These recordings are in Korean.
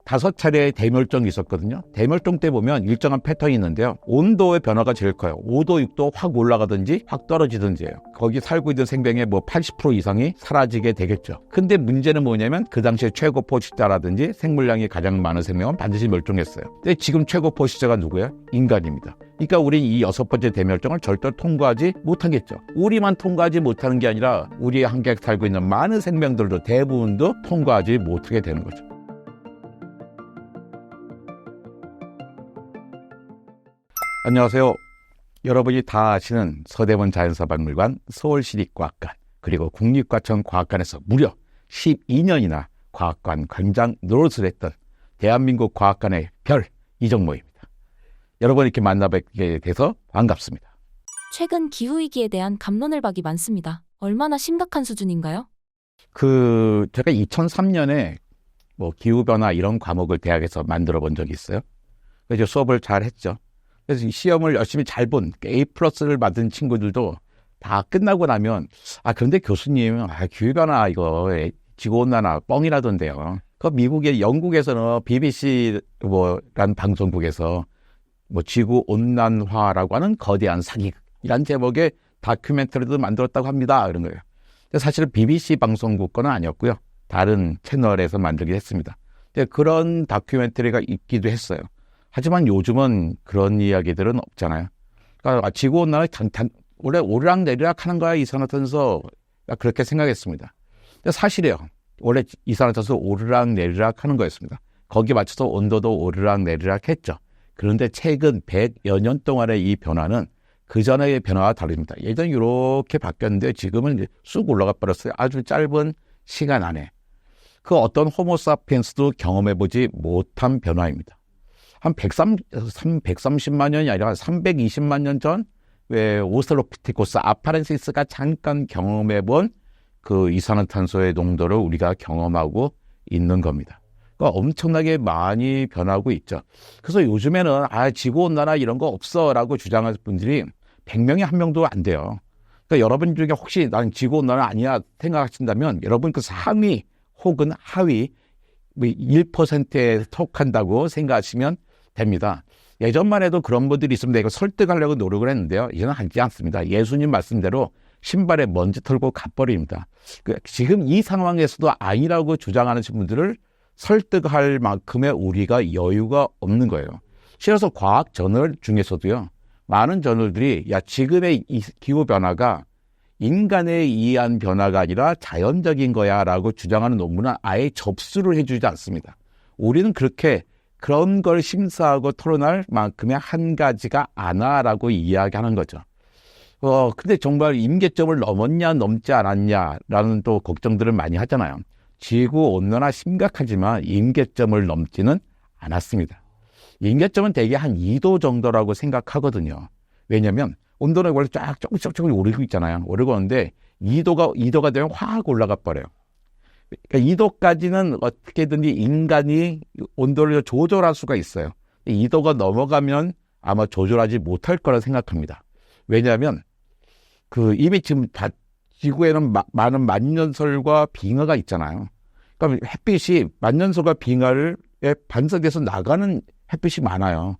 5차례의 대멸종이 있었거든요. 대멸종 때 보면 일정한 패턴이 있는데요. 온도의 변화가 제일 커요. 5도, 6도 확 올라가든지 확 떨어지든지예요. 거기 살고 있는 생명의 80% 이상이 사라지게 되겠죠. 근데 문제는 뭐냐면 그 당시에 최고 포식자라든지 생물량이 가장 많은 생명은 반드시 멸종했어요. 근데 지금 최고 포식자가 누구예요? 인간입니다. 그러니까 우린 이 6번째 대멸종을 절대 통과하지 못하겠죠. 우리만 통과하지 못하는 게 아니라 우리의 함께 살고 있는 많은 생명들도 대부분도 통과하지 못하게 되는 거죠. 안녕하세요. 여러분이 다 아시는 서대문 자연사박물관, 서울시립과학관, 그리고 국립과천과학관에서 무려 12년이나 과학관 관장 노릇을 했던 대한민국 과학관의 별 이정모입니다. 여러분 이렇게 만나뵙게 돼서 반갑습니다. 최근 기후위기에 대한 갑론을 박이 많습니다. 얼마나 심각한 수준인가요? 제가 2003년에 기후변화 이런 과목을 대학에서 만들어 본 적이 있어요. 그래서 수업을 잘 했죠. 그래서 시험을 열심히 잘 본 A+를 받은 친구들도 다 끝나고 나면 그런데 교수님 기후변화 이거 지구온난화 뻥이라던데요. 미국의 영국에서는 BBC 란 방송국에서 지구온난화라고 하는 거대한 사기이란 제목의 다큐멘터리도 만들었다고 합니다. 그런 거예요. 사실 BBC 방송국 거는 아니었고요. 다른 채널에서 만들긴 했습니다. 그런 다큐멘터리가 있기도 했어요. 하지만 요즘은 그런 이야기들은 없잖아요. 그러니까 지구온난화 원래 오르락내리락 하는 거야 이산화탄소, 그렇게 생각했습니다. 근데 사실이에요. 원래 이산화탄소 오르락내리락 하는 거였습니다. 거기에 맞춰서 온도도 오르락내리락 했죠. 그런데 최근 100여 년 동안의 이 변화는 그 전의 변화와 다릅니다. 예전에 이렇게 바뀌었는데 지금은 이제 쑥 올라가 버렸어요. 아주 짧은 시간 안에. 그 어떤 호모사피엔스도 경험해보지 못한 변화입니다. 한 130만 년이 아니라 320만 년 전, 왜 오스트랄로피테쿠스 아파렌시스가 잠깐 경험해본 그 이산화탄소의 농도를 우리가 경험하고 있는 겁니다. 그러니까 엄청나게 많이 변하고 있죠. 그래서 요즘에는 지구온난화 이런 거 없어라고 주장하는 분들이 100명에 1명도 안 돼요. 그러니까 여러분 중에 혹시 난 지구온난화 아니야 생각하신다면 여러분 그 상위 혹은 하위 1%에 속한다고 생각하시면 됩니다. 예전만 해도 그런 분들이 있으면 내가 설득하려고 노력을 했는데요. 이제는 하지 않습니다. 예수님 말씀대로 신발에 먼지 털고 가버립니다. 지금 이 상황에서도 아니라고 주장하는 분들을 설득할 만큼의 우리가 여유가 없는 거예요. 실어서 과학 저널 중에서도요. 많은 저널들이 지금의 이 기후변화가 인간에 의한 변화가 아니라 자연적인 거야 라고 주장하는 논문은 아예 접수를 해주지 않습니다. 우리는 그런 걸 심사하고 토론할 만큼의 한 가지가 아나라고 이야기하는 거죠. 근데 정말 임계점을 넘었냐 넘지 않았냐라는 또 걱정들을 많이 하잖아요. 지구온난화 심각하지만 임계점을 넘지는 않았습니다. 임계점은 대개 한 2도 정도라고 생각하거든요. 왜냐하면 온도는 원래 쫙 조금씩 오르고 있잖아요. 오르고 오는데 2도가 되면 확 올라가 버려요. 그러니까 2도까지는 어떻게든지 인간이 온도를 조절할 수가 있어요. 2도가 넘어가면 아마 조절하지 못할 거라 생각합니다. 왜냐하면 이미 지금 지구에는 많은 만년설과 빙하가 있잖아요. 그러니까 햇빛이 만년설과 빙하에 반사돼서 나가는 햇빛이 많아요.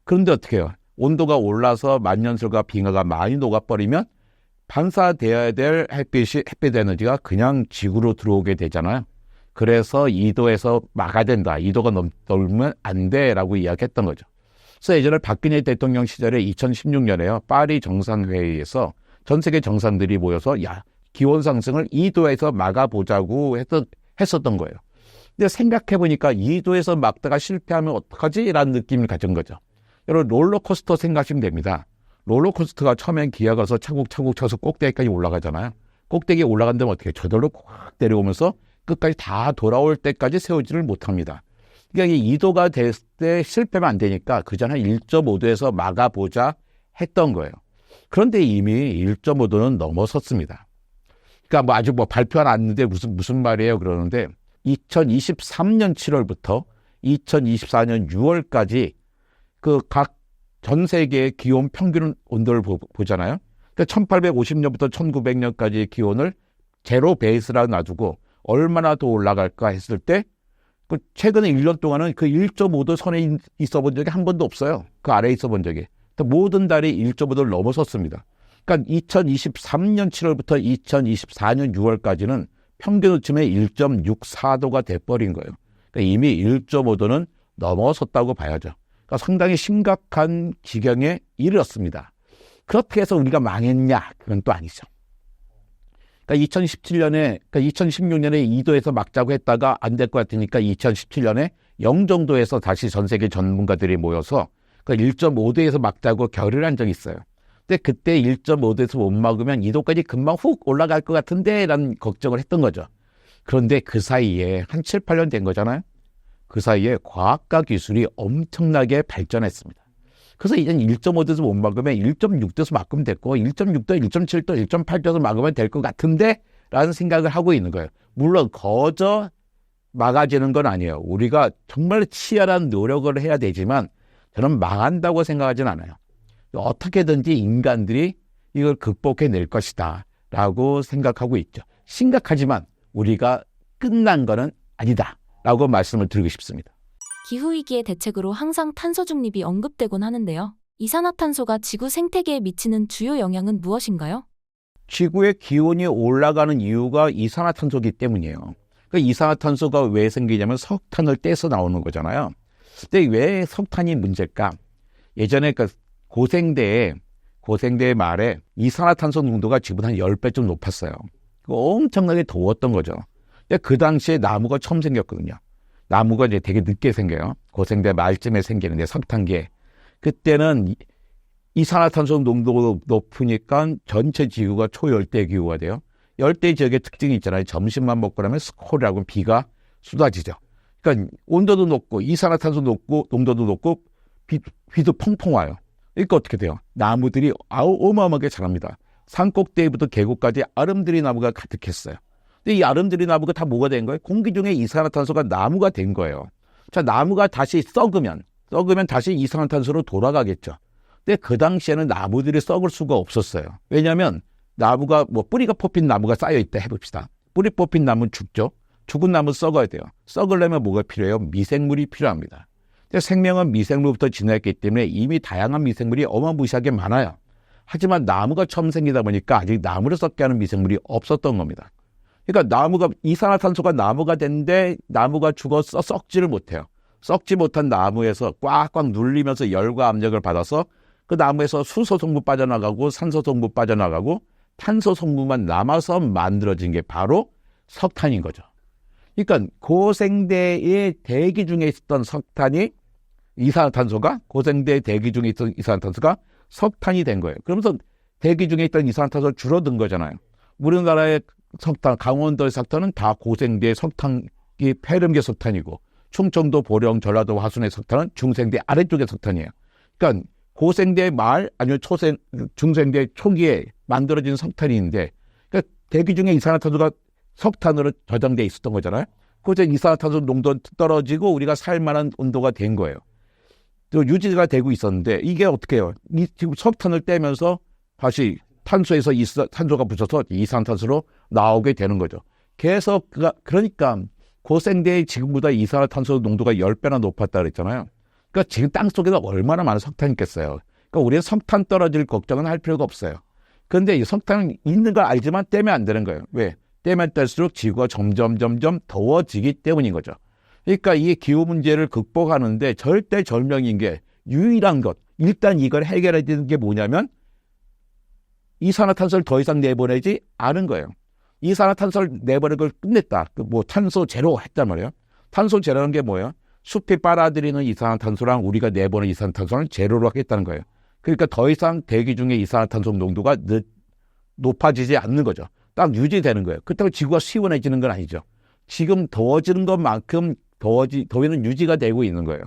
그런데 어떻게 해요? 온도가 올라서 만년설과 빙하가 많이 녹아버리면 반사되어야 될 햇빛 에너지가 그냥 지구로 들어오게 되잖아요. 그래서 2도에서 막아야 된다. 2도가 넘으면 안 돼라고 이야기했던 거죠. 그래서 예전에 박근혜 대통령 시절에 2016년에요. 파리 정상회의에서 전 세계 정상들이 모여서 기온 상승을 2도에서 막아보자고 했었던 거예요. 근데 생각해보니까 2도에서 막다가 실패하면 어떡하지? 라는 느낌을 가진 거죠. 여러분 롤러코스터 생각하시면 됩니다. 롤러코스터가 처음엔 기어가 가서 차곡차곡 쳐서 꼭대기까지 올라가잖아요. 꼭대기에 올라간 다음에 어떻게 저절로 확 내려오면서 끝까지 다 돌아올 때까지 세우지를 못합니다. 그러니까 2도가 될 때 실패하면 안 되니까 그 전에 1.5도에서 막아보자 했던 거예요. 그런데 이미 1.5도는 넘어섰습니다. 그러니까 아직 발표 안 왔는데 무슨 말이에요 그러는데 2023년 7월부터 2024년 6월까지 각 전 세계의 기온 평균 온도를 보잖아요. 그러니까 1850년부터 1900년까지의 기온을 제로 베이스라고 놔두고 얼마나 더 올라갈까 했을 때 그 최근에 1년 동안은 그 1.5도 선에 있어 본 적이 한 번도 없어요. 그 아래에 있어 본 적이. 모든 달이 1.5도를 넘어섰습니다. 그러니까 2023년 7월부터 2024년 6월까지는 평균치의 1.64도가 돼버린 거예요. 그러니까 이미 1.5도는 넘어섰다고 봐야죠. 그러니까 상당히 심각한 지경에 이르렀습니다. 그렇게 해서 우리가 망했냐? 그건 또 아니죠. 그러니까 2016년에 2도에서 막자고 했다가 안 될 것 같으니까 2017년에 0정도에서 다시 전 세계 전문가들이 모여서 그러니까 1.5도에서 막자고 결의를 한 적이 있어요. 근데 그때 1.5도에서 못 막으면 2도까지 금방 훅 올라갈 것 같은데 라는 걱정을 했던 거죠. 그런데 그 사이에 한 7, 8년 된 거잖아요. 그 사이에 과학과 기술이 엄청나게 발전했습니다. 그래서 이젠 1.5도에서 못 막으면 1.6도에서 막으면 됐고 1.6도, 1.7도, 1.8도에서 막으면 될 것 같은데 라는 생각을 하고 있는 거예요. 물론 거저 막아지는 건 아니에요. 우리가 정말 치열한 노력을 해야 되지만 저는 망한다고 생각하진 않아요. 어떻게든지 인간들이 이걸 극복해낼 것이다 라고 생각하고 있죠. 심각하지만 우리가 끝난 거는 아니다 라고 말씀을 드리고 싶습니다. 기후위기의 대책으로 항상 탄소 중립이 언급되곤 하는데요. 이산화탄소가 지구 생태계에 미치는 주요 영향은 무엇인가요? 지구의 기온이 올라가는 이유가 이산화탄소이기 때문이에요. 그 이산화탄소가 왜 생기냐면 석탄을 떼서 나오는 거잖아요. 근데 왜 석탄이 문제일까? 예전에 그 고생대의 말에 이산화탄소 농도가 지금 한 10배쯤 높았어요. 엄청나게 더웠던 거죠. 근데 그 당시에 나무가 처음 생겼거든요. 나무가 이제 되게 늦게 생겨요. 고생대 말쯤에 생기는데 석탄기에. 그때는 이산화탄소 농도가 높으니까 전체 지구가 초열대 기후가 돼요. 열대 지역의 특징이 있잖아요. 점심만 먹고 나면 스콜이라고 비가 쏟아지죠. 그러니까 온도도 높고 이산화탄소 높고 농도도 높고 비도 펑펑 와요. 그러니까 어떻게 돼요? 나무들이 어마어마하게 자랍니다. 산꼭대기부터 계곡까지 아름드리 나무가 가득했어요. 근데 이 아름드리 나무가 다 뭐가 된 거예요? 공기 중에 이산화탄소가 나무가 된 거예요. 자, 나무가 다시 썩으면 다시 이산화탄소로 돌아가겠죠. 근데 그 당시에는 나무들이 썩을 수가 없었어요. 왜냐하면 나무가 뿌리가 뽑힌 나무가 쌓여있다 해봅시다. 뿌리 뽑힌 나무는 죽죠. 죽은 나무 썩어야 돼요. 썩으려면 뭐가 필요해요? 미생물이 필요합니다. 근데 생명은 미생물부터 진화했기 때문에 이미 다양한 미생물이 어마무시하게 많아요. 하지만 나무가 처음 생기다 보니까 아직 나무를 썩게 하는 미생물이 없었던 겁니다. 그러니까 이산화탄소가 나무가 됐는데 나무가 죽어서 썩지를 못해요. 썩지 못한 나무에서 꽉꽉 눌리면서 열과 압력을 받아서 그 나무에서 수소 성분 빠져나가고 산소 성분 빠져나가고 탄소 성분만 남아서 만들어진 게 바로 석탄인 거죠. 그러니까 고생대의 대기 중에 있었던 고생대 대기 중에 있던 이산화탄소가 석탄이 된 거예요. 그러면서 대기 중에 있던 이산화탄소가 줄어든 거잖아요. 우리나라의 석탄, 강원도의 석탄은 다 고생대의 석탄이 폐렴계 석탄이고 충청도, 보령, 전라도, 화순의 석탄은 중생대 아래쪽의 석탄이에요. 그러니까 고생대 말 아니면 중생대 초기에 만들어진 석탄이 있는데 그러니까 대기 중에 이산화탄소가 석탄으로 저장돼 있었던 거잖아요. 그래서 이산화탄소 농도 떨어지고 우리가 살만한 온도가 된 거예요. 또 유지가 되고 있었는데 이게 어떻게 해요? 지금 석탄을 떼면서 다시 탄소에서 탄소가 붙어서 이산화탄소로 나오게 되는 거죠. 계속 그러니까 고생대의 지금보다 이산화탄소 농도가 10배나 높았다 그랬잖아요. 그러니까 지금 땅속에서 얼마나 많은 석탄이 있겠어요. 그러니까 우리는 석탄 떨어질 걱정은 할 필요가 없어요. 그런데 이 석탄은 있는 걸 알지만 떼면 안 되는 거예요. 왜? 떼면 뗄수록 지구가 점점 더워지기 때문인 거죠. 그러니까 이 기후 문제를 극복하는데 절대절명인 게 유일한 것. 일단 이걸 해결해야 되는 게 뭐냐면 이산화탄소를 더 이상 내보내지 않은 거예요. 이산화탄소를 내보내는 걸 끝냈다. 탄소 제로 했단 말이에요. 탄소 제로는 게 뭐예요? 숲이 빨아들이는 이산화탄소랑 우리가 내보내는 이산화탄소는 제로로 하겠다는 거예요. 그러니까 더 이상 대기 중에 이산화탄소 농도가 높아지지 않는 거죠. 딱 유지되는 거예요. 그렇다고 지구가 시원해지는 건 아니죠. 지금 더워지는 것만큼 더위는 유지가 되고 있는 거예요.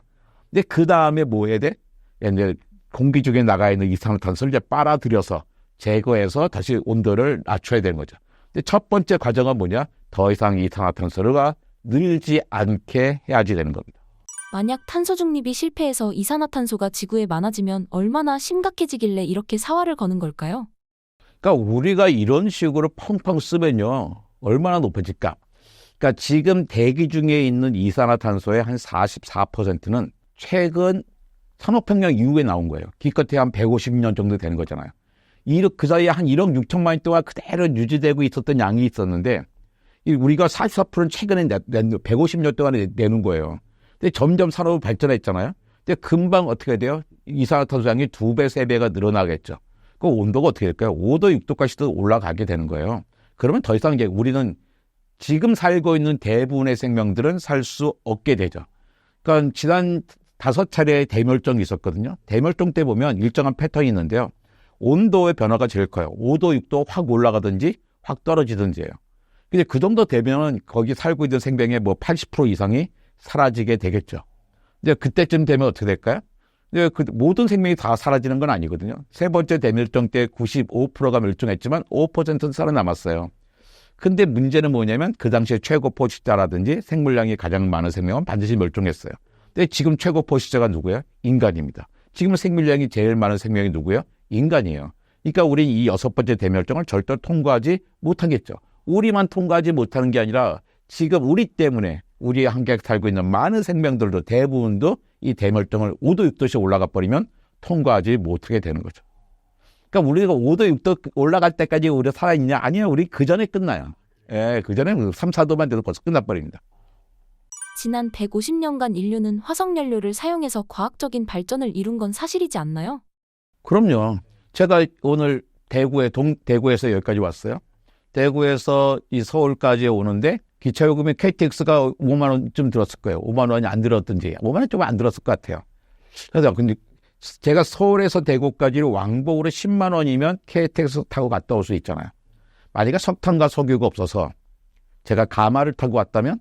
근데 그 다음에 뭐 해야 돼? 이제 공기 중에 나가 있는 이산화탄소를 이제 빨아들여서 제거해서 다시 온도를 낮춰야 되는 거죠. 근데 첫 번째 과정은 뭐냐? 더 이상 이산화탄소가 늘지 않게 해야지 되는 겁니다. 만약 탄소 중립이 실패해서 이산화탄소가 지구에 많아지면 얼마나 심각해지길래 이렇게 사활을 거는 걸까요? 그러니까 우리가 이런 식으로 펑펑 쓰면요. 얼마나 높아질까? 그러니까 지금 대기 중에 있는 이산화탄소의 한 44%는 최근 산업혁명 이후에 나온 거예요. 기껏해야 한 150년 정도 되는 거잖아요. 그 사이에 한 1억 6천만 년 동안 그대로 유지되고 있었던 양이 있었는데 우리가 44%는 최근에 150년 동안에 내는 거예요. 근데 점점 산업이 발전했잖아요. 근데 금방 어떻게 돼요? 이산화탄소 양이 2배, 3배가 늘어나겠죠. 그 온도가 어떻게 될까요? 5도, 6도까지도 올라가게 되는 거예요. 그러면 더 이상 이제 우리는 지금 살고 있는 대부분의 생명들은 살 수 없게 되죠. 그러니까 지난 5차례의 대멸종이 있었거든요. 대멸종 때 보면 일정한 패턴이 있는데요. 온도의 변화가 제일 커요. 5도, 6도 확 올라가든지 확 떨어지든지예요. 근데 그 정도 되면은 거기 살고 있는 생명의 뭐 80% 이상이 사라지게 되겠죠. 이제 그때쯤 되면 어떻게 될까요? 이제 그 모든 생명이 다 사라지는 건 아니거든요. 세 번째 대멸종 때 95%가 멸종했지만 5%는 살아남았어요. 근데 문제는 뭐냐면 그 당시에 최고 포식자라든지 생물량이 가장 많은 생명은 반드시 멸종했어요. 근데 지금 최고 포식자가 누구예요? 인간입니다. 지금 생물량이 제일 많은 생명이 누구예요? 인간이에요. 그러니까 우리는 이 6번째 대멸종을 절대 통과하지 못하겠죠. 우리만 통과하지 못하는 게 아니라 지금 우리 때문에 우리 함께 살고 있는 많은 생명들도 대부분도 이 대멸종을 5도, 6도씩 올라가 버리면 통과하지 못하게 되는 거죠. 그러니까 우리가 5도, 6도 올라갈 때까지 우리가 살아있냐? 아니요. 우리 그 전에 끝나요. 예, 그 전에 3, 4도만 돼도 벌써 끝나버립니다. 지난 150년간 인류는 화석연료를 사용해서 과학적인 발전을 이룬 건 사실이지 않나요? 그럼요. 제가 오늘 대구에서 여기까지 왔어요. 대구에서 이 서울까지 오는데 기차요금이 KTX가 5만 원쯤 들었을 거예요. 5만 원이 안 들었든지 5만 원 좀 안 들었을 것 같아요. 그래서 근데 제가 서울에서 대구까지를 왕복으로 10만 원이면 KTX 타고 갔다 올 수 있잖아요. 만약에 석탄과 석유가 없어서 제가 가마를 타고 왔다면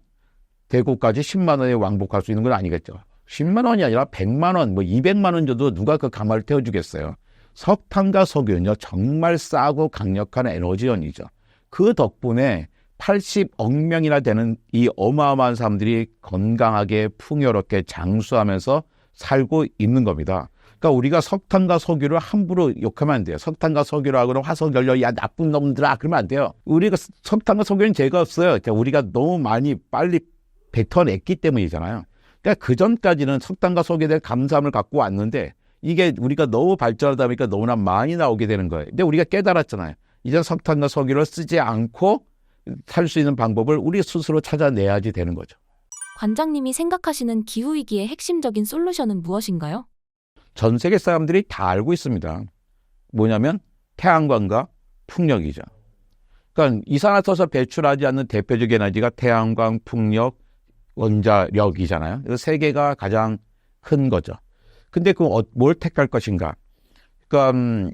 대구까지 10만 원에 왕복할 수 있는 건 아니겠죠. 10만 원이 아니라 100만 원, 뭐 200만 원 줘도 누가 그 가마를 태워주겠어요. 석탄과 석유는요, 정말 싸고 강력한 에너지원이죠. 그 덕분에 80억 명이나 되는 이 어마어마한 사람들이 건강하게 풍요롭게 장수하면서 살고 있는 겁니다. 그러니까 우리가 석탄과 석유를 함부로 욕하면 안 돼요. 석탄과 석유라고 그러면 화석연료, 야 나쁜 놈들아 그러면 안 돼요. 우리가 석탄과 석유는 죄가 없어요. 우리가 너무 많이 빨리 뱉어냈기 때문이잖아요. 그러니까 그 전까지는 석탄과 석유에 대한 감사함을 갖고 왔는데 이게 우리가 너무 발전하다 보니까 너무나 많이 나오게 되는 거예요. 근데 우리가 깨달았잖아요. 이제 석탄과 석유를 쓰지 않고 살 수 있는 방법을 우리 스스로 찾아내야지 되는 거죠. 관장님이 생각하시는 기후위기의 핵심적인 솔루션은 무엇인가요? 전 세계 사람들이 다 알고 있습니다. 뭐냐면 태양광과 풍력이죠. 그러니까 이산화탄소 배출하지 않는 대표적인 에너지가 태양광, 풍력, 원자력이잖아요. 그래서 세 개가 가장 큰 거죠. 근데 뭘 택할 것인가? 그러니까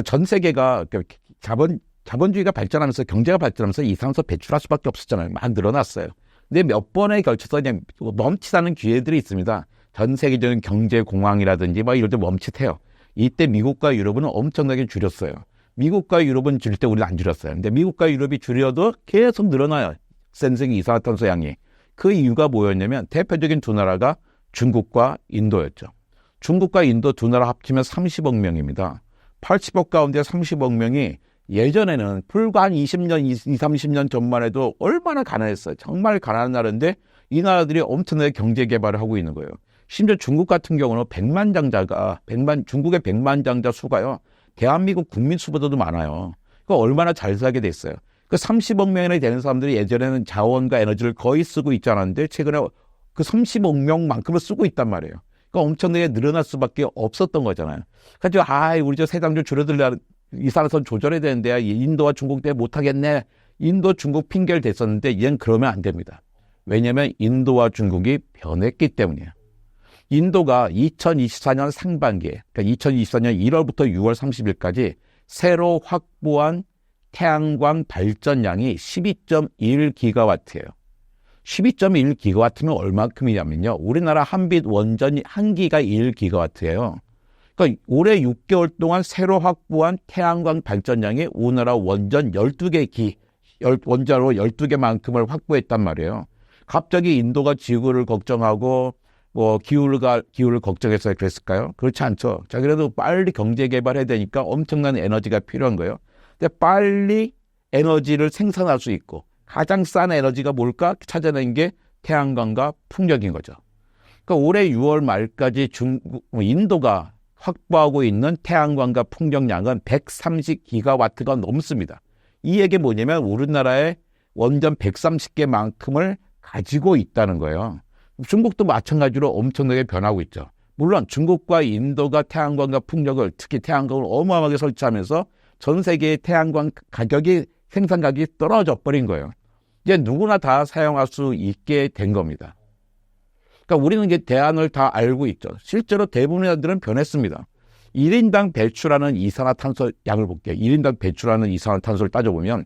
전 세계가 자본주의가 발전하면서 경제가 발전하면서 이산화탄소 배출할 수밖에 없었잖아요. 막 늘어났어요. 근데 몇 번에 걸쳐서 그냥 멈칫하는 기회들이 있습니다. 전 세계적인 경제 공황이라든지 막 이럴 때 멈칫해요. 이때 미국과 유럽은 엄청나게 줄였어요. 미국과 유럽은 줄일 때 우리는 안 줄였어요. 근데 미국과 유럽이 줄여도 계속 늘어나요. 센세기 이산화탄소 양이. 그 이유가 뭐였냐면 대표적인 두 나라가 중국과 인도였죠. 중국과 인도 두 나라 합치면 30억 명입니다. 80억 가운데 30억 명이 예전에는 불과 한 20년, 20, 30년 전만 해도 얼마나 가난했어요. 정말 가난한 나라인데 이 나라들이 엄청나게 경제 개발을 하고 있는 거예요. 심지어 중국 같은 경우는 중국의 백만장자 수가요. 대한민국 국민 수보다도 많아요. 그러니까 얼마나 잘 살게 됐어요. 그 30억 명이나 되는 사람들이 예전에는 자원과 에너지를 거의 쓰고 있지 않았는데 최근에 그 30억 명만큼을 쓰고 있단 말이에요. 그러니까 엄청나게 늘어날 수밖에 없었던 거잖아요. 그래서 우리 저 세상 좀 줄어들려 이산화탄소 조절해야 되는데 인도와 중국 때문에 못하겠네. 인도 중국 핑계를 댔었는데 이젠 그러면 안 됩니다. 왜냐하면 인도와 중국이 변했기 때문이에요. 인도가 2024년 상반기에 그러니까 2024년 1월부터 6월 30일까지 새로 확보한 태양광 발전량이 12.1기가와트예요. 12.1기가와트면 얼마큼이냐면요. 우리나라 한빛 원전 한 기가 1기가와트예요. 그러니까 올해 6개월 동안 새로 확보한 태양광 발전량이 우리나라 원전 12개 원자로 12개만큼을 확보했단 말이에요. 갑자기 인도가 지구를 걱정하고 뭐 기후를 걱정해서 그랬을까요? 그렇지 않죠. 자, 그래도 빨리 경제 개발해야 되니까 엄청난 에너지가 필요한 거예요. 근데 빨리 에너지를 생산할 수 있고 가장 싼 에너지가 뭘까 찾아낸 게 태양광과 풍력인 거죠. 그러니까 올해 6월 말까지 인도가 확보하고 있는 태양광과 풍력량은 130기가와트가 넘습니다. 이 얘기 뭐냐면 우리나라의 원전 130개만큼을 가지고 있다는 거예요. 중국도 마찬가지로 엄청나게 변하고 있죠. 물론 중국과 인도가 태양광과 풍력을, 특히 태양광을 어마어마하게 설치하면서 전 세계의 태양광 가격이, 생산 가격이 떨어져 버린 거예요. 이제 누구나 다 사용할 수 있게 된 겁니다. 그러니까 우리는 이게 대안을 다 알고 있죠. 실제로 대부분의 나라들은 변했습니다. 1인당 배출하는 이산화탄소 양을 볼게요. 1인당 배출하는 이산화탄소를 따져보면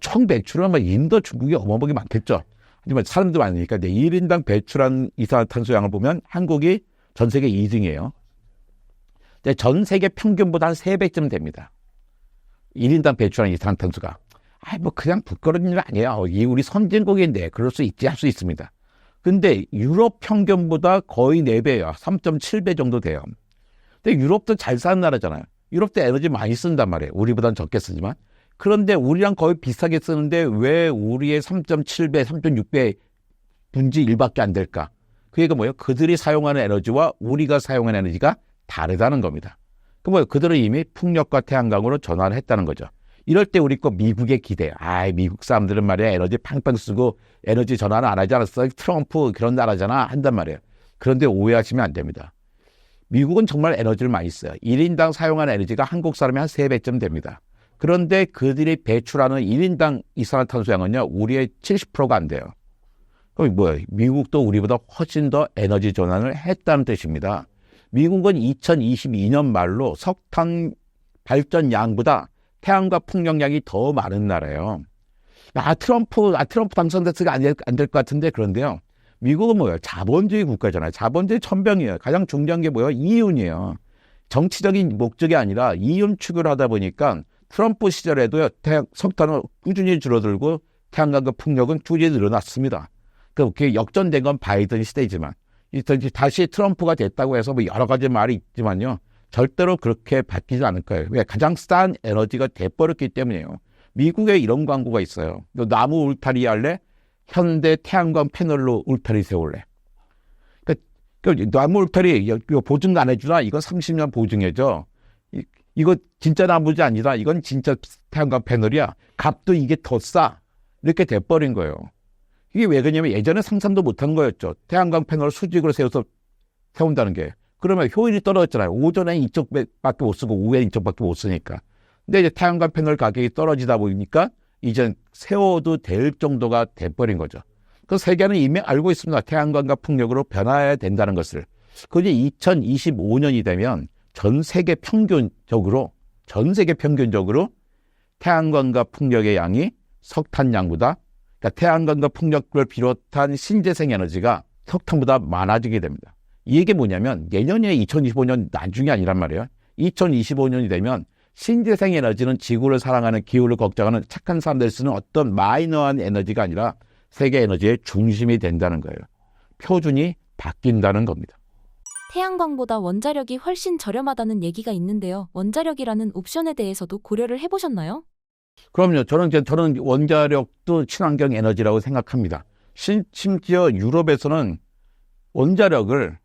총 배출은 인도, 중국이 어마어마하게 많겠죠. 하지만 사람도 많으니까 1인당 배출한 이산화탄소 양을 보면 한국이 전 세계 2등이에요. 전 세계 평균보다 한 3배쯤 됩니다. 1인당 배출한 이산화탄소가. 그냥 부끄러운 일 아니에요. 이 우리 선진국인데 그럴 수 있지, 할 수 있습니다. 근데 유럽 평균보다 거의 4배예요. 3.7배 정도 돼요. 근데 유럽도 잘 사는 나라잖아요. 유럽도 에너지 많이 쓴단 말이에요. 우리보다는 적게 쓰지만. 그런데 우리랑 거의 비슷하게 쓰는데 왜 우리의 3.7배, 3.6배 분지 1밖에 안 될까? 그 얘기가 뭐예요? 그들이 사용하는 에너지와 우리가 사용하는 에너지가 다르다는 겁니다. 그 뭐예요? 그들은 이미 풍력과 태양광으로 전환을 했다는 거죠. 이럴 때 우리 거 미국에 기대요. 미국 사람들은 말이야 에너지 팡팡 쓰고 에너지 전환을 안 하지 않았어? 트럼프 그런 나라잖아 한단 말이에요. 그런데 오해하시면 안 됩니다. 미국은 정말 에너지를 많이 써요. 1인당 사용하는 에너지가 한국 사람이 한 3배쯤 됩니다. 그런데 그들이 배출하는 1인당 이산화탄소량은요, 우리의 70%가 안 돼요. 그럼 뭐예요? 미국도 우리보다 훨씬 더 에너지 전환을 했다는 뜻입니다. 미국은 2022년 말로 석탄 발전량보다 태양과 풍력량이 더 많은 나라예요. 트럼프 당선됐으니까 안 될 것 같은데, 그런데요. 미국은 뭐예요? 자본주의 국가잖아요. 자본주의 천병이에요. 가장 중요한 게 뭐예요? 이윤이에요. 정치적인 목적이 아니라 이윤 추구를 하다 보니까 트럼프 시절에도요, 석탄은 꾸준히 줄어들고 태양광과 풍력은 꾸준히 늘어났습니다. 그게 역전된 건 바이든 시대이지만, 다시 트럼프가 됐다고 해서 여러 가지 말이 있지만요, 절대로 그렇게 바뀌지 않을 거예요. 왜? 가장 싼 에너지가 돼버렸기 때문이에요. 미국에 이런 광고가 있어요. 너 나무 울타리 할래? 현대 태양광 패널로 울타리 세울래? 나무 울타리 이거 보증 안 해주나? 이건 30년 보증해줘. 이거 진짜 나무지 아니다. 이건 진짜 태양광 패널이야. 값도 이게 더 싸. 이렇게 돼버린 거예요. 이게 왜 그러냐면 예전에 상상도 못한 거였죠. 태양광 패널을 수직으로 세운다는 게. 그러면 효율이 떨어졌잖아요. 오전에 이쪽밖에 못 쓰고 오후에 이쪽밖에 못 쓰니까. 근데 이제 태양광 패널 가격이 떨어지다 보니까 이제 세워도 될 정도가 돼버린 거죠. 그 세계는 이미 알고 있습니다. 태양광과 풍력으로 변화해야 된다는 것을. 그게 2025년이 되면 전 세계 평균적으로 태양광과 풍력의 양이 석탄양보다, 그러니까 태양광과 풍력을 비롯한 신재생 에너지가 석탄보다 많아지게 됩니다. 이게 뭐냐면 내년에 2025년 나중이 아니란 말이에요. 2025년이 되면 신재생 에너지는 지구를 사랑하는, 기후를 걱정하는 착한 사람들 쓰는 어떤 마이너한 에너지가 아니라 세계 에너지의 중심이 된다는 거예요. 표준이 바뀐다는 겁니다. 태양광보다 원자력이 훨씬 저렴하다는 얘기가 있는데요. 원자력이라는 옵션에 대해서도 고려를 해보셨나요? 그럼요. 저는 원자력도 친환경 에너지라고 생각합니다. 심지어 유럽에서는 원자력을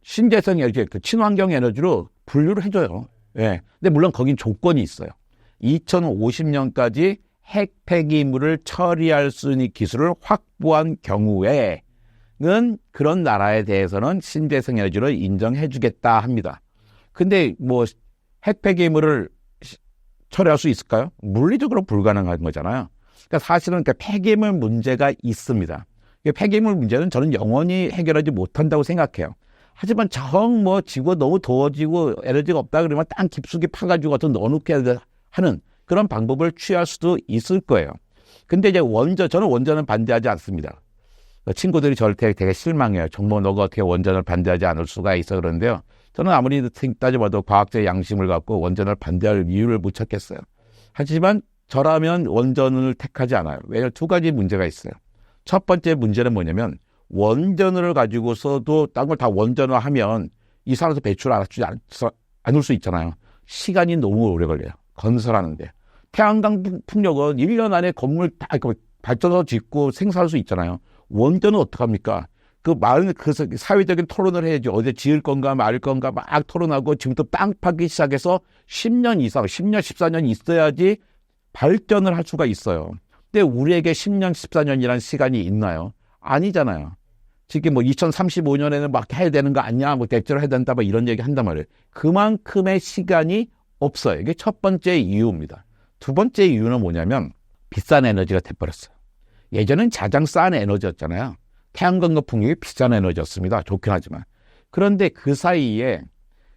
신재생 에너지, 친환경 에너지로 분류를 해줘요. 예. 근데 물론 거긴 조건이 있어요. 2050년까지 핵 폐기물을 처리할 수 있는 기술을 확보한 경우에는 그런 나라에 대해서는 신재생 에너지를 인정해주겠다 합니다. 근데 핵 폐기물을 처리할 수 있을까요? 물리적으로 불가능한 거잖아요. 그러니까 사실은 폐기물 문제가 있습니다. 폐기물 문제는 저는 영원히 해결하지 못한다고 생각해요. 하지만 지구가 너무 더워지고 에너지가 없다 그러면 땅 깊숙이 파가지고 어떤 넣어놓게 하는 그런 방법을 취할 수도 있을 거예요. 근데 이제 저는 원전은 반대하지 않습니다. 친구들이 저를 되게 실망해요. 정말 너가 어떻게 원전을 반대하지 않을 수가 있어, 그런데요. 저는 아무리 따져봐도 과학적 양심을 갖고 원전을 반대할 이유를 못 찾겠어요. 하지만 저라면 원전을 택하지 않아요. 왜냐하면 2가지 문제가 있어요. 첫 번째 문제는 뭐냐면 원전을 가지고서도 딴 걸 다 원전화하면 이산화탄소 배출을 않을 수 있잖아요. 시간이 너무 오래 걸려요. 건설하는데. 태양광 풍력은 1년 안에 건물 다 발전소 짓고 생산할 수 있잖아요. 원전은 어떡합니까? 그 많은 그 사회적인 토론을 해야지. 어디 지을 건가 말 건가 막 토론하고 지금부터 땅 파기 시작해서 10년 이상, 10년, 14년 있어야지 발전을 할 수가 있어요. 근데 우리에게 10년, 14년이라는 시간이 있나요? 아니잖아요. 지금 뭐 2035년에는 막 해야 되는 거 아니야? 뭐 대체로 해야 된다, 뭐 이런 얘기 한단 말이에요. 그만큼의 시간이 없어요. 이게 첫 번째 이유입니다. 두 번째 이유는 뭐냐면 비싼 에너지가 돼버렸어요. 예전엔 가장 싼 에너지였잖아요. 태양광과 풍력이 비싼 에너지였습니다. 좋긴 하지만. 그런데 그 사이에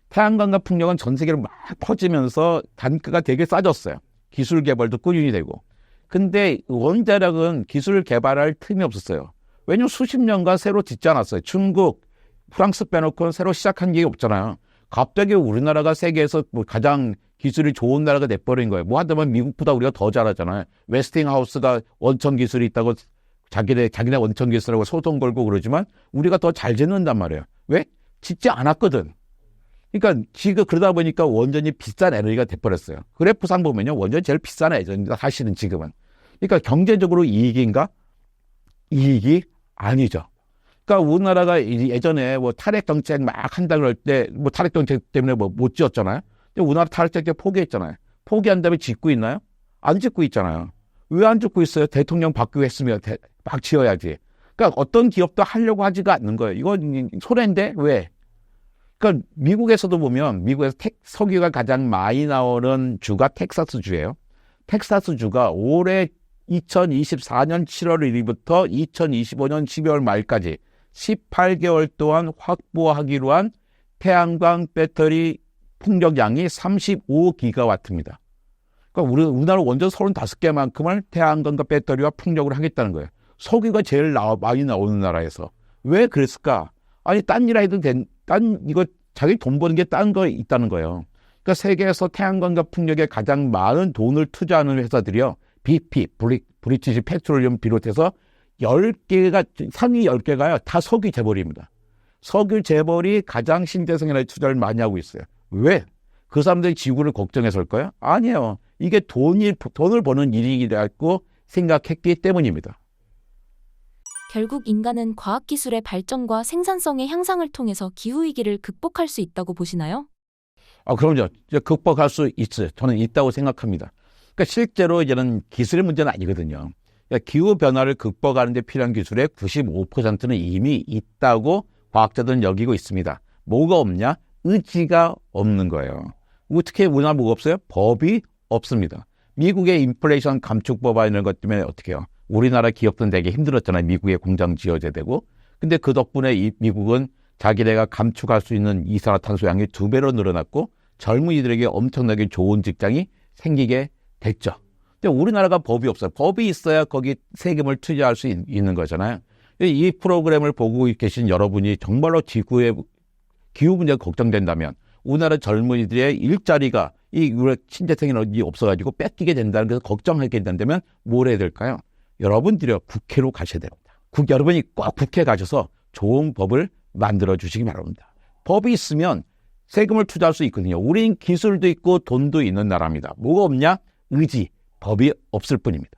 태양광과 풍력은 전 세계로 막 퍼지면서 단가가 되게 싸졌어요. 기술 개발도 꾸준히 되고. 근데 원자력은 기술 개발할 틈이 없었어요. 왜냐면 수십 년간 새로 짓지 않았어요. 중국, 프랑스 빼놓고는 새로 시작한 게 없잖아요. 갑자기 우리나라가 세계에서 뭐 가장 기술이 좋은 나라가 돼버린 거예요. 뭐 하다면 미국보다 우리가 더 잘하잖아요. 웨스팅하우스가 원천 기술이 있다고 자기네 원천 기술하고 소송 걸고 그러지만 우리가 더 잘 짓는단 말이에요. 왜? 짓지 않았거든. 그러니까 지금 그러다 보니까 원전이 비싼 에너지가 돼버렸어요. 그래프상 보면요, 원전이 제일 비싼 에너지입니다. 사실은 지금은. 그러니까 경제적으로 이익인가? 이익이 아니죠. 그러니까 우리나라가 예전에 뭐 탈핵 정책 막 한다 그럴 때 뭐 탈핵 정책 때문에 뭐 못 지었잖아요. 근데 우리나라 탈핵 정책 포기했잖아요. 포기한 다음에 짓고 있나요? 안 짓고 있잖아요. 왜 안 짓고 있어요? 대통령 바뀌고 했으면 막 지어야지. 그러니까 어떤 기업도 하려고 하지가 않는 거예요. 이건 손해인데 왜? 그러니까 미국에서도 보면 미국에서 석유가 가장 많이 나오는 주가 텍사스주예요. 텍사스주가 올해 2024년 7월 1일부터 2025년 12월 말까지 18개월 동안 확보하기로 한 태양광 배터리 풍력량이 35기가와트입니다. 그러니까 우리나라 원전 35개만큼을 태양광과 배터리와 풍력을 하겠다는 거예요. 석유가 제일 많이 나오는 나라에서. 왜 그랬을까? 아니, 딴 일 해도 이거 자기 돈 버는 게 딴 거 있다는 거예요. 그러니까 세계에서 태양광과 풍력에 가장 많은 돈을 투자하는 회사들이요. BP, 브리티시 페트롤리움 비롯해서 10개가, 상위 10개가요. 다 석유 재벌입니다. 석유 재벌이 가장 신재생 에너지 투자를 많이 하고 있어요. 왜? 그 사람들이 지구를 걱정해서일까요? 아니에요. 이게 돈을 버는 일이라고 생각했기 때문입니다. 결국 인간은 과학기술의 발전과 생산성의 향상을 통해서 기후위기를 극복할 수 있다고 보시나요? 그럼요. 극복할 수 있어요. 저는 있다고 생각합니다. 그러니까 실제로 이제는 기술의 문제는 아니거든요. 그러니까 기후변화를 극복하는 데 필요한 기술의 95%는 이미 있다고 과학자들은 여기고 있습니다. 뭐가 없냐? 의지가 없는 거예요. 어떻게 우리나라 뭐가 없어요? 법이 없습니다. 미국의 인플레이션 감축법 이런 것 때문에 어떻게 해요? 우리나라 기업들은 되게 힘들었잖아요. 미국에 공장 지어져야 되고. 근데 그 덕분에 미국은 자기네가 감축할 수 있는 이산화탄소 양이 2배로 늘어났고 젊은이들에게 엄청나게 좋은 직장이 생기게 됐죠. 근데 우리나라가 법이 없어요. 법이 있어야 거기 세금을 투자할 수 있는 거잖아요. 이 프로그램을 보고 계신 여러분이 정말로 지구의 기후 문제가 걱정된다면 우리나라 젊은이들의 일자리가 이 신재생 에너지 없어가지고 뺏기게 된다는 것을 걱정하게 된다면 뭘 해야 될까요? 여러분들이요, 국회로 가셔야 됩니다. 여러분이 꼭 국회에 가셔서 좋은 법을 만들어 주시기 바랍니다. 법이 있으면 세금을 투자할 수 있거든요. 우린 기술도 있고 돈도 있는 나라입니다. 뭐가 없냐? 의지, 법이 없을 뿐입니다.